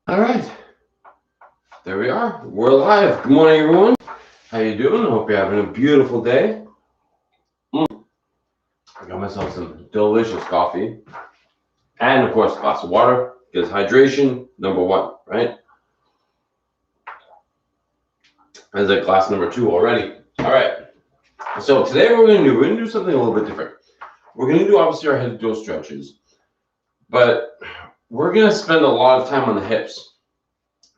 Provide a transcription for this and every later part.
All right, there we are. We're live. Good morning, everyone. How you doing? I hope you're having a beautiful day. I got myself some delicious coffee, and of course, a glass of water because hydration number one, right? That's like glass number two already. All right. So today we're gonna do something a little bit different. We're gonna do obviously our head to toe stretches, but we're gonna spend a lot of time on the hips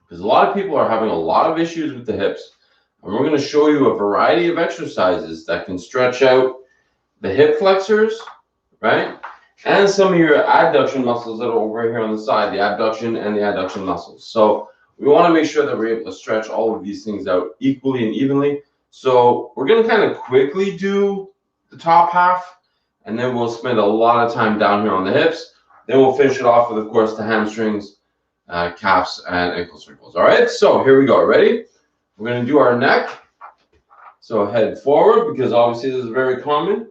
because a lot of people are having a lot of issues with the hips. And we're going to show you a variety of exercises that can stretch out the hip flexors, right? And some of your adduction muscles that are over here on the side, the abduction and the adduction muscles. So we want to make sure that we're able to stretch all of these things out equally and evenly. So we're going to kind of quickly do the top half, and then we'll spend a lot of time down here on the hips. Then we'll finish it off with, of course, the hamstrings, calves, and ankle circles. All right, so here we go. Ready? We're going to do our neck. So head forward, because obviously this is very common.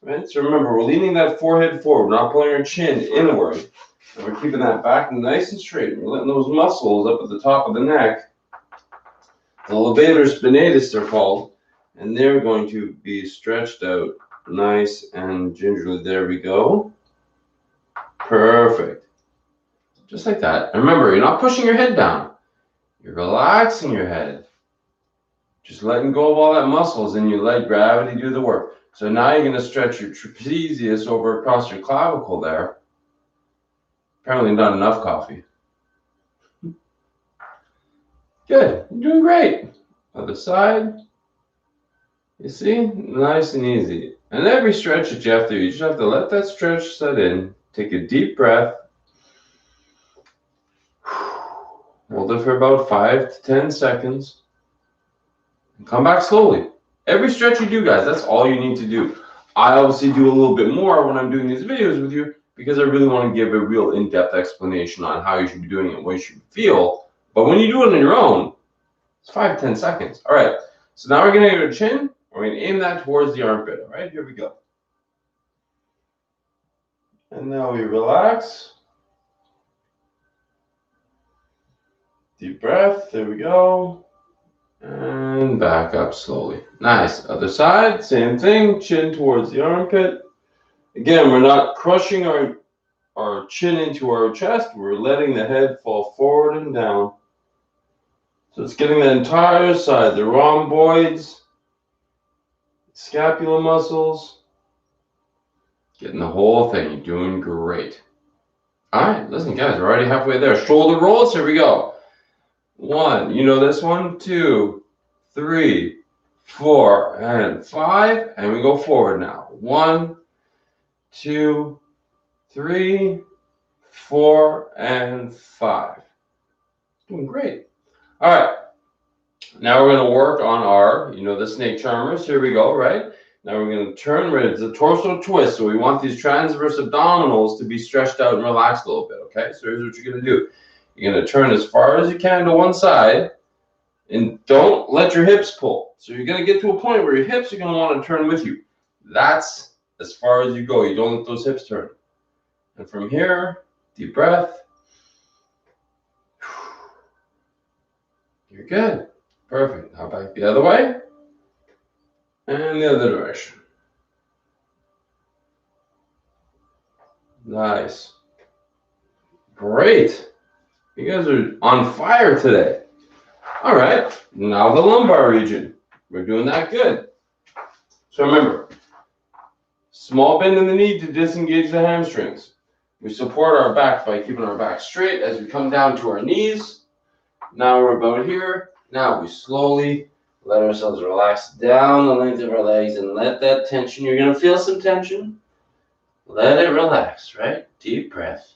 Right? So remember, we're leaning that forehead forward. We're not pulling our chin inward. And we're keeping that back nice and straight. We're letting those muscles up at the top of the neck, the levator spinatus they're called, and they're going to be stretched out nice and gingerly. There we go. Perfect. Just like that. And remember, you're not pushing your head down. You're relaxing your head. Just letting go of all that muscles, and you let gravity do the work. So now you're going to stretch your trapezius over across your clavicle there. Apparently not enough coffee. Good. You're doing great. Other side. You see? Nice and easy. And every stretch that you have to do, you just have to let that stretch set in. Take a deep breath. Hold it for about 5 to 10 seconds. And come back slowly. Every stretch you do, guys, that's all you need to do. I obviously do a little bit more when I'm doing these videos with you because I really want to give a real in-depth explanation on how you should be doing it, what you should feel. But when you do it on your own, it's 5 to 10 seconds. All right, so now we're going to get our chin. We're going to aim that towards the armpit. All right, here we go. And now we relax. Deep breath. There we go. And back up slowly. Nice. Other side, same thing. Chin towards the armpit. Again, we're not crushing our chin into our chest. We're letting the head fall forward and down. So it's getting the entire side, the rhomboids, scapula muscles, getting the whole thing. You're doing great. All right, listen, guys, we're already halfway there. Shoulder rolls. Here we go. 1, you know this one, 2, 3, 4, and 5, and we go forward now. 1, 2, 3, 4, and 5. Doing great. All right. Now we're going to work on our, the snake charmers. Here we go, right? Now we're going to turn, it's a torso twist. So we want these transverse abdominals to be stretched out and relaxed a little bit, okay? So here's what you're going to do. You're going to turn as far as you can to one side, and don't let your hips pull. So you're going to get to a point where your hips are going to want to turn with you. That's as far as you go. You don't let those hips turn. And from here, deep breath. You're good. Perfect. Now back the other way. And the other direction. Nice. Great. You guys are on fire today. All right, now the lumbar region. We're doing that good. So remember, small bend in the knee to disengage the hamstrings. We support our back by keeping our back straight as we come down to our knees. Now we're about here. Now we slowly let ourselves relax down the length of our legs and let that tension, you're going to feel some tension. Let it relax, right? Deep breath.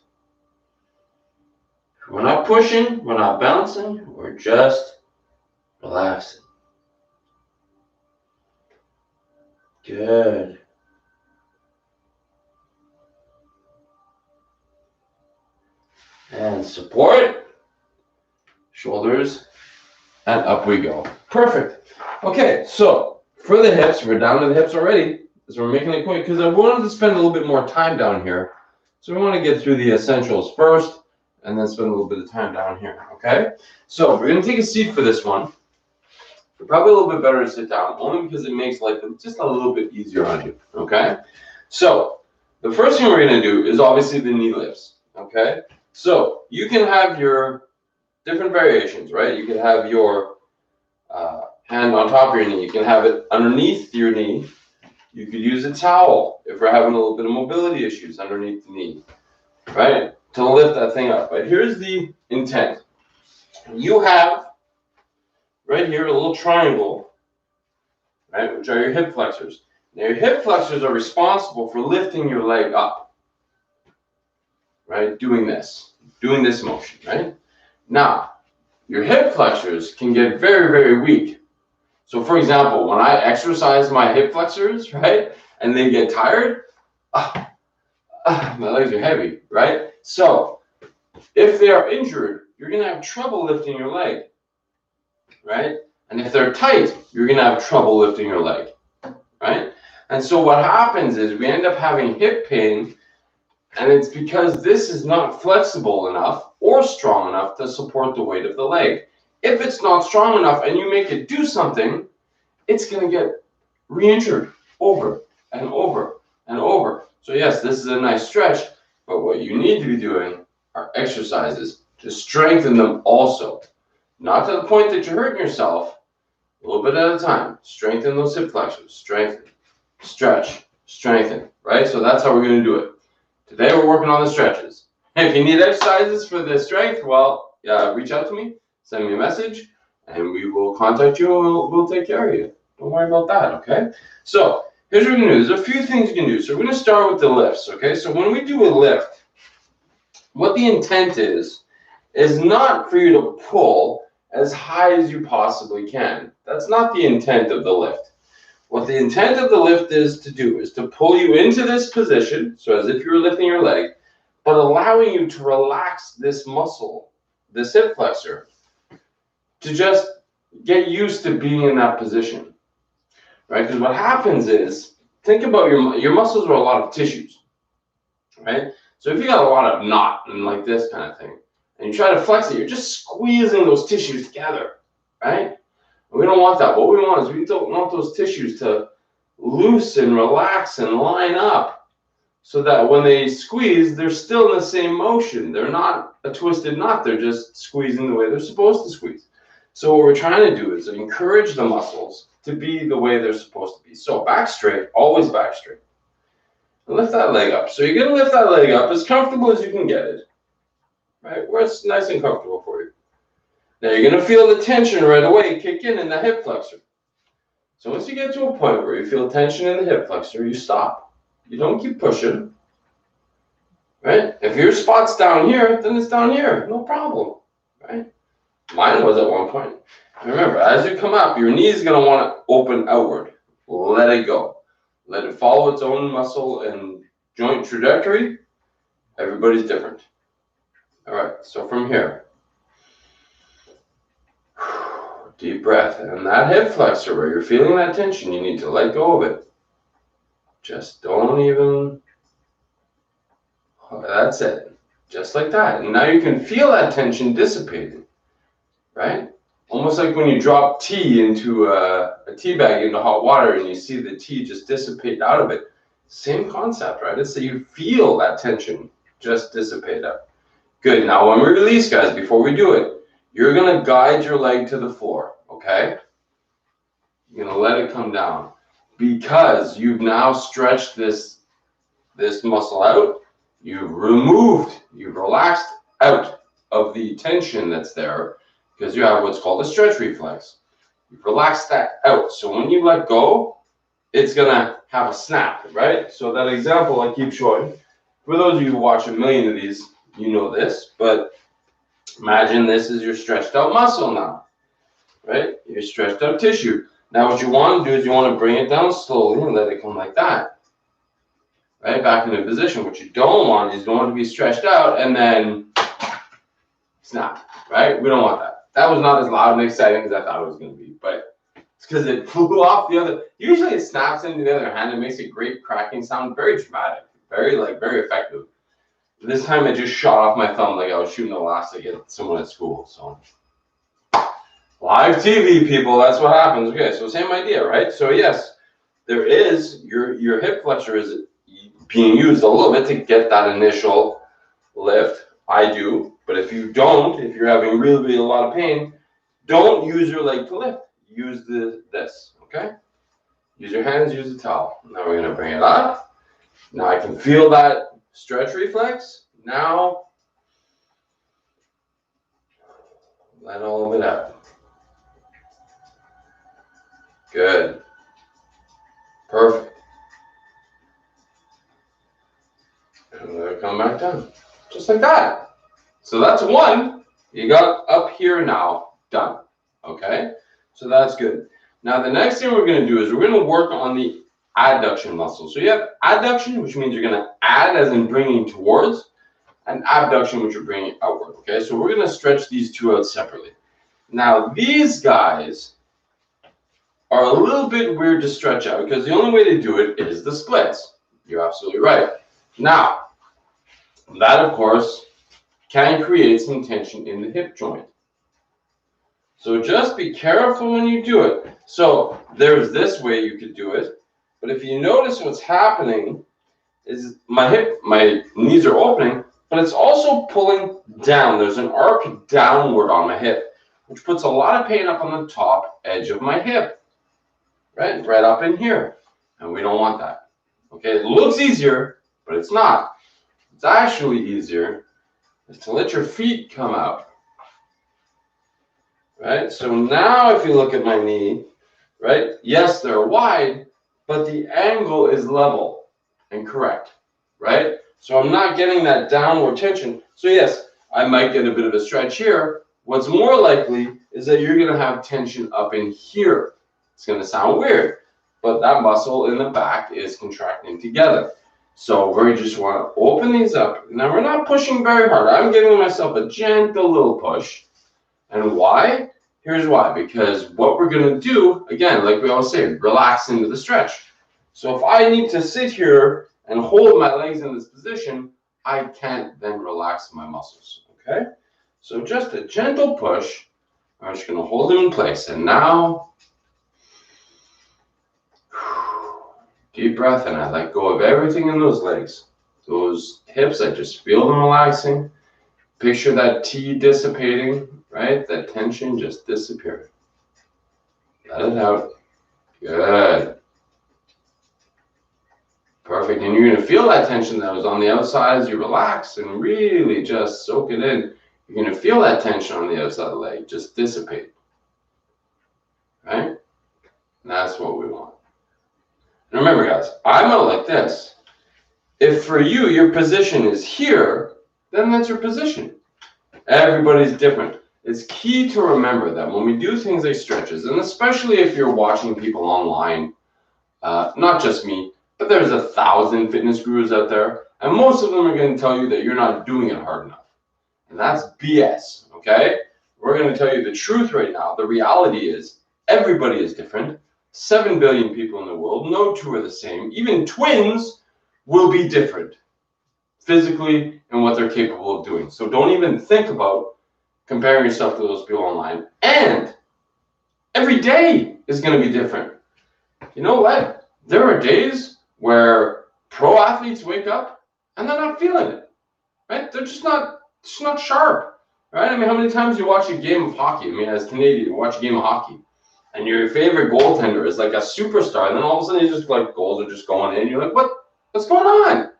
We're not pushing, we're not bouncing, we're just relaxing. Good. And support, shoulders, and up we go. Perfect. Okay, so for the hips, we're down to the hips already. So we're making a point because I wanted to spend a little bit more time down here. So we want to get through the essentials first. and then spend a little bit of time down here, okay? So we're gonna take a seat for this one. Probably a little bit better to sit down, only because it makes life just a little bit easier on you, okay? So the first thing we're gonna do is obviously the knee lifts, okay? So you can have your different variations, right? You can have your hand on top of your knee. You can have it underneath your knee. You could use a towel if we're having a little bit of mobility issues underneath the knee, right? To lift that thing up. But here's the intent. You have right here a little triangle, right, which are your hip flexors. Now your hip flexors are responsible for lifting your leg up, right? Doing this motion, right? Now, your hip flexors can get very, very weak. So for example, when I exercise my hip flexors, right, and they get tired, my legs are heavy, right? So if they are injured, you're gonna have trouble lifting your leg, right? And if they're tight, you're gonna have trouble lifting your leg, right? And so what happens is we end up having hip pain, and it's because this is not flexible enough or strong enough to support the weight of the leg. If it's not strong enough and you make it do something, it's going to get re-injured over and over and over. So yes, this is a nice stretch, but what you need to be doing are exercises to strengthen them also. Not to the point that you're hurting yourself, a little bit at a time. Strengthen those hip flexors, strengthen, stretch, strengthen, right? So that's how we're going to do it. Today we're working on the stretches. If you need exercises for the strength, well, reach out to me, send me a message, and we will contact you and we'll take care of you. Don't worry about that, okay? So here's what we're going to do. There's a few things you can do. So we're going to start with the lifts, okay? So when we do a lift, what the intent is not for you to pull as high as you possibly can. That's not the intent of the lift. What the intent of the lift is to pull you into this position, so as if you were lifting your leg, but allowing you to relax this muscle, this hip flexor, to just get used to being in that position, right? Because what happens is, think about your muscles are a lot of tissues, right? So if you got a lot of knot and like this kind of thing, and you try to flex it, you're just squeezing those tissues together, right? We don't want that. What we want is we don't want those tissues to loosen, relax, and line up so that when they squeeze, they're still in the same motion. They're not a twisted knot. They're just squeezing the way they're supposed to squeeze. So what we're trying to do is encourage the muscles to be the way they're supposed to be. So back straight, always back straight. And lift that leg up. So you're going to lift that leg up as comfortable as you can get it, right? Where it's nice and comfortable for you. Now you're going to feel the tension right away kick in the hip flexor. So once you get to a point where you feel tension in the hip flexor, you stop. You don't keep pushing, right? If your spot's down here, then it's down here. No problem, right? Mine was at one point. And remember, as you come up, your knee is going to want to open outward. Let it go. Let it follow its own muscle and joint trajectory. Everybody's different. All right, so from here, deep breath. And that hip flexor where you're feeling that tension, you need to let go of it. Just don't even, that's it. Just like that. And now you can feel that tension dissipating, right? Almost like when you drop tea into a tea bag into hot water and you see the tea just dissipate out of it. Same concept, right? It's that you feel that tension just dissipate out. Good. Now when we release, guys, before we do it, you're going to guide your leg to the floor, okay? You're going to let it come down because you've now stretched this muscle out. You've relaxed out of the tension that's there because you have what's called a stretch reflex. You've relaxed that out. So when you let go, it's going to have a snap, right? So that example I keep showing, for those of you who watch a million of these, you know this, but imagine this is your stretched out muscle now, right? Your stretched out tissue. Now what you want to do is you want to bring it down slowly and let it come like that, right? Back into position. What you don't want is you don't want to be stretched out and then snap, right? We don't want that. That was not as loud and exciting as I thought it was going to be, but it's because it flew off the other. Usually it snaps into the other hand and makes a great cracking sound, very dramatic, very effective. This time I just shot off my thumb like I was shooting elastic at someone at school. So live TV, people, that's what happens. Okay, so same idea, right? So yes, there is your hip flexor is being used a little bit to get that initial lift. I do, but if you don't, if you're having really a lot of pain, don't use your leg to lift. Use this, okay? Use your hands, use the towel. Now we're gonna bring it up. Now I can feel that stretch reflex. Now, let all of it out. Good. Perfect. And let it come back down. Just like that. So that's one. You got up here now. Done. Okay? So that's good. Now the next thing we're going to do is we're going to work on the adduction muscle. So you have adduction, which means you're going to add as in bringing towards, and abduction, which you're bringing outward. Okay? So we're going to stretch these two out separately. Now these guys are a little bit weird to stretch out because the only way to do it is the splits. You're absolutely right. Now, that of course can create some tension in the hip joint. So just be careful when you do it. So there's this way you could do it, but if you notice what's happening is my knees are opening, but it's also pulling down. There's an arc downward on my hip, which puts a lot of pain up on the top edge of my hip. Right up in here, and we don't want that. Okay, it looks easier, but it's not. It's actually easier is to let your feet come out. Right, so now if you look at my knee, right, yes, they're wide, but the angle is level and correct, right? So I'm not getting that downward tension. So yes, I might get a bit of a stretch here. What's more likely is that you're going to have tension up in here. It's going to sound weird, but that muscle in the back is contracting together. So we just want to open these up. Now we're not pushing very hard. I'm giving myself a gentle little push. And why? Here's why. Because what we're going to do, again, like we always say, relax into the stretch. So if I need to sit here and hold my legs in this position, I can't then relax my muscles. Okay? So just a gentle push. I'm just going to hold them in place. And now, deep breath, and I let go of everything in those legs. Those hips, I just feel them relaxing. Picture that T dissipating, right? That tension just disappearing. Let it out. Good. Perfect. And you're going to feel that tension that was on the outside as you relax and really just soak it in. You're going to feel that tension on the outside of the leg just dissipate. Right? And that's what we want. And remember, guys, I'm out like this. If for you, your position is here, then that's your position. Everybody's different. It's key to remember that when we do things like stretches, and especially if you're watching people online, not just me, but there's 1,000 fitness gurus out there, and most of them are going to tell you that you're not doing it hard enough. And that's BS, okay? We're going to tell you the truth right now. The reality is everybody is different. 7 billion people in the world, no two are the same. Even twins will be different physically and what they're capable of doing. So don't even think about comparing yourself to those people online. And every day is going to be different. You know what? There are days where pro athletes wake up and they're not feeling it, right? They're just not sharp, right? I mean, how many times do you watch a game of hockey? I mean, as Canadian, you watch a game of hockey, and your favorite goaltender is like a superstar, and then all of a sudden you just like goals are just going in. You're like, what's going on?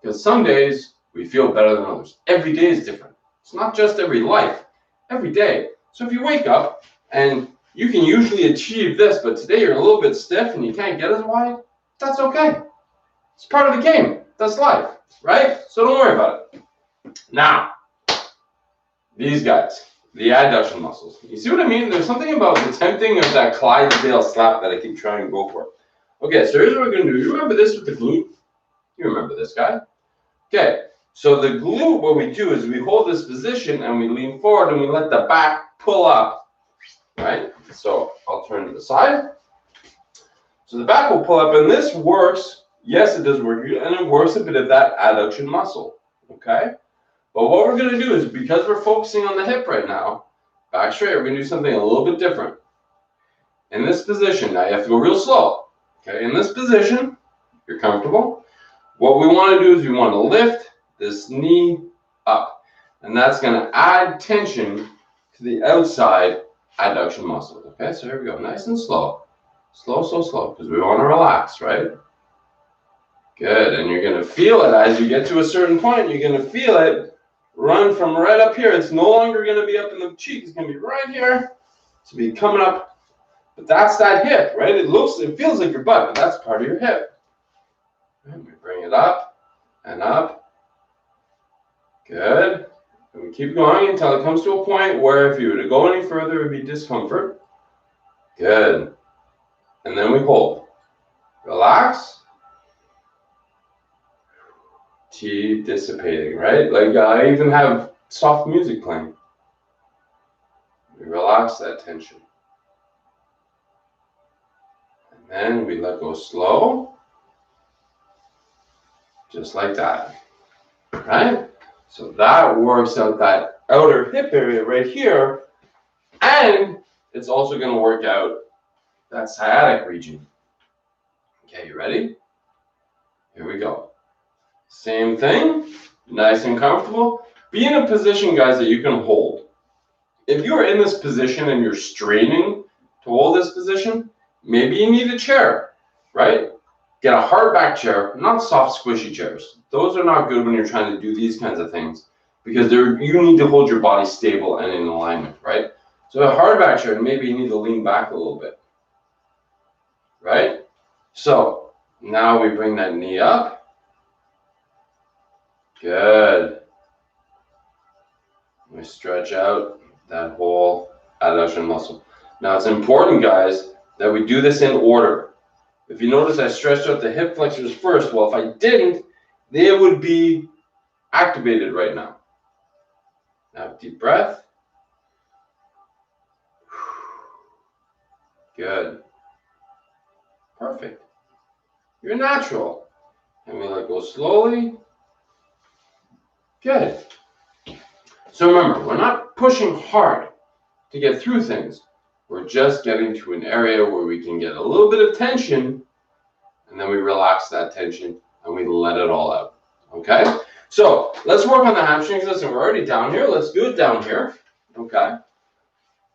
Because some days we feel better than others. Every day is different. It's not just every life, every day. So if you wake up and you can usually achieve this, but today you're a little bit stiff and you can't get as wide, that's okay. It's part of the game. That's life, right? So don't worry about it. Now, these guys, the adduction muscles. You see what I mean? There's something about the tempting of that Clydesdale slap that I keep trying to go for. Okay, so here's what we're going to do. You remember this with the glute? You remember this guy? Okay, so the glute, what we do is we hold this position and we lean forward and we let the back pull up, right? So I'll turn to the side. So the back will pull up, and this works. Yes, it does work, and it works a bit of that adduction muscle, okay? But what we're gonna do is, because we're focusing on the hip right now, back straight, we're gonna do something a little bit different. In this position, now you have to go real slow, okay? In this position, you're comfortable. What we wanna do is we wanna lift this knee up, and that's gonna add tension to the outside adduction muscle, okay? So here we go, nice and slow. Slow, slow, slow, because we wanna relax, right? Good, and you're gonna feel it as you get to a certain point, you're gonna feel it run from right up here. It's no longer gonna be up in the cheek, it's gonna be right here. It's gonna be coming up, but that's that hip, right? It feels like your butt, but that's part of your hip. And we bring it up and up. Good. And we keep going until it comes to a point where if you were to go any further, it would be discomfort. Good. And then we hold. Relax. Chi dissipating, right? Like I even have soft music playing. We relax that tension. And then we let go slow. Just like that. Right? So that works out that outer hip area right here. And it's also going to work out that sciatic region. Okay, you ready? Here we go. Same thing, nice and comfortable. Be in a position, guys, that you can hold. If you're in this position and you're straining to hold this position, maybe you need a chair, right? Get a hard back chair, not soft, squishy chairs. Those are not good when you're trying to do these kinds of things because you need to hold your body stable and in alignment, right? So a hard back chair, maybe you need to lean back a little bit, right? So now we bring that knee up. Good. We stretch out that whole adduction muscle. Now it's important, guys, that we do this in order. If you notice, I stretched out the hip flexors first. Well, if I didn't, they would be activated right now. Now, deep breath. Good. Perfect. You're natural. And we let go slowly. Good. So remember, we're not pushing hard to get through things. We're just getting to an area where we can get a little bit of tension, and then we relax that tension and we let it all out. Okay? So let's work on the hamstrings. Listen, we're already down here. Let's do it down here. Okay?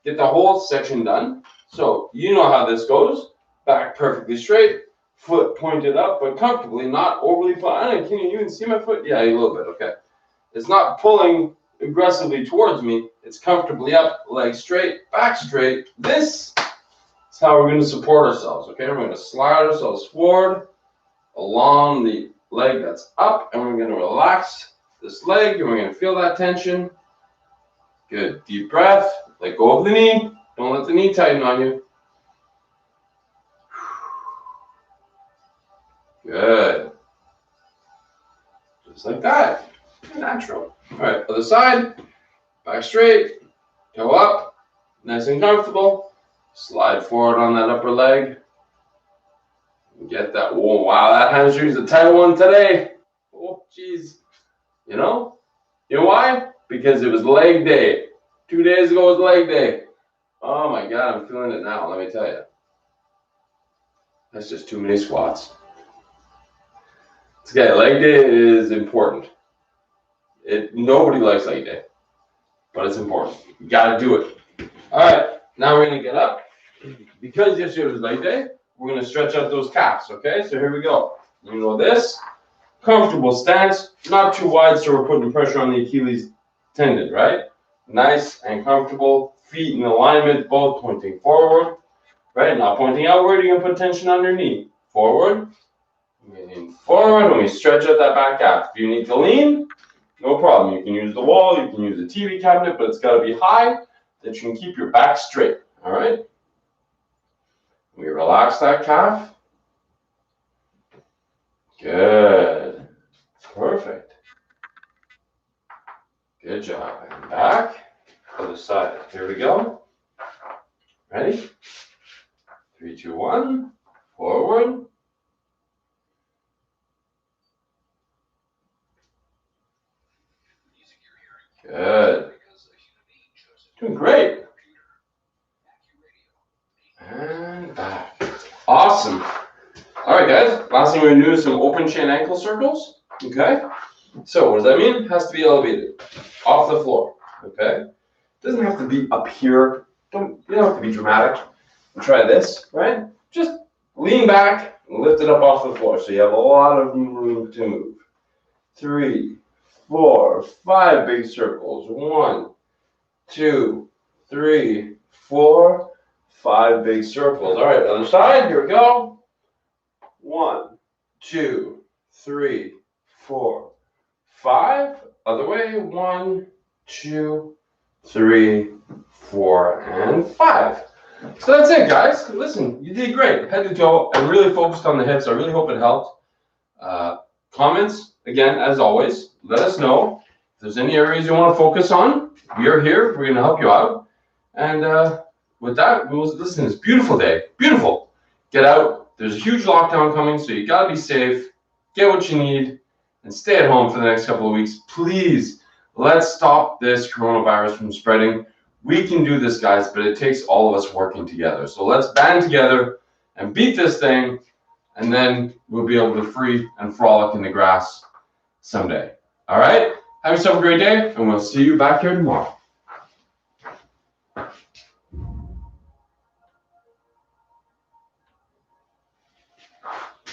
Get the whole section done. So you know how this goes. Back perfectly straight, foot pointed up, but comfortably, not overly pulling. Can you even see my foot? Yeah, a little bit. Okay. It's not pulling aggressively towards me. It's comfortably up, leg straight, back straight. This is how we're going to support ourselves. Okay, we're going to slide ourselves forward along the leg that's up, and we're going to relax this leg, and we're going to feel that tension. Good. Deep breath. Let go of the knee. Don't let the knee tighten on you. Good. Just like that. Natural. All right, other side. Back straight. Toe up. Nice and comfortable. Slide forward on that upper leg. Get that. Oh, wow, that hamstring's a tight one today. Oh, jeez. You know why? Because it was leg day. 2 days ago was leg day. Oh my God, I'm feeling it now, let me tell you. That's just too many squats. Okay, leg day is important. Nobody likes leg day, but it's important. You gotta do it. All right, now we're gonna get up. Because yesterday was leg day, we're gonna stretch out those calves, okay? So here we go. You know this, comfortable stance, not too wide so we're putting pressure on the Achilles tendon, right? Nice and comfortable, feet in alignment, both pointing forward, right? Not pointing outward, you're gonna put tension on your knee. Forward, lean forward, and we stretch out that back calf. If you need to lean, no problem. You can use the wall, you can use a TV cabinet, but it's gotta be high that you can keep your back straight, all right? We relax that calf. Good. Perfect. Good job. And back. Other side. Here we go. Ready? 3, 2, 1. Forward. Good. Doing great. And back. Awesome. All right, guys. Last thing we're going to do is some open chain ankle circles. Okay. So what does that mean? It has to be elevated off the floor. Okay. It doesn't have to be up here. You don't have to be dramatic. And try this, right? Just lean back and lift it up off the floor. So you have a lot of room to move. 3, 4, 5 big circles. 1, 2, 3, 4, 5 big circles. All right, other side. Here we go. 1, 2, 3, 4, 5. Other way. 1, 2, 3, 4, and 5. So that's it, guys. Listen, you did great. Head to toe and really focused on the hips. I really hope it helped. Comments, again, as always, let us know. If there's any areas you want to focus on, we are here. We're going to help you out. And with that, listen, it's a beautiful day. Beautiful. Get out. There's a huge lockdown coming, so you got to be safe. Get what you need and stay at home for the next couple of weeks. Please, let's stop this coronavirus from spreading. We can do this, guys, but it takes all of us working together. So let's band together and beat this thing, and then we'll be able to free and frolic in the grass someday. All right? Have yourself a great day, and we'll see you back here tomorrow.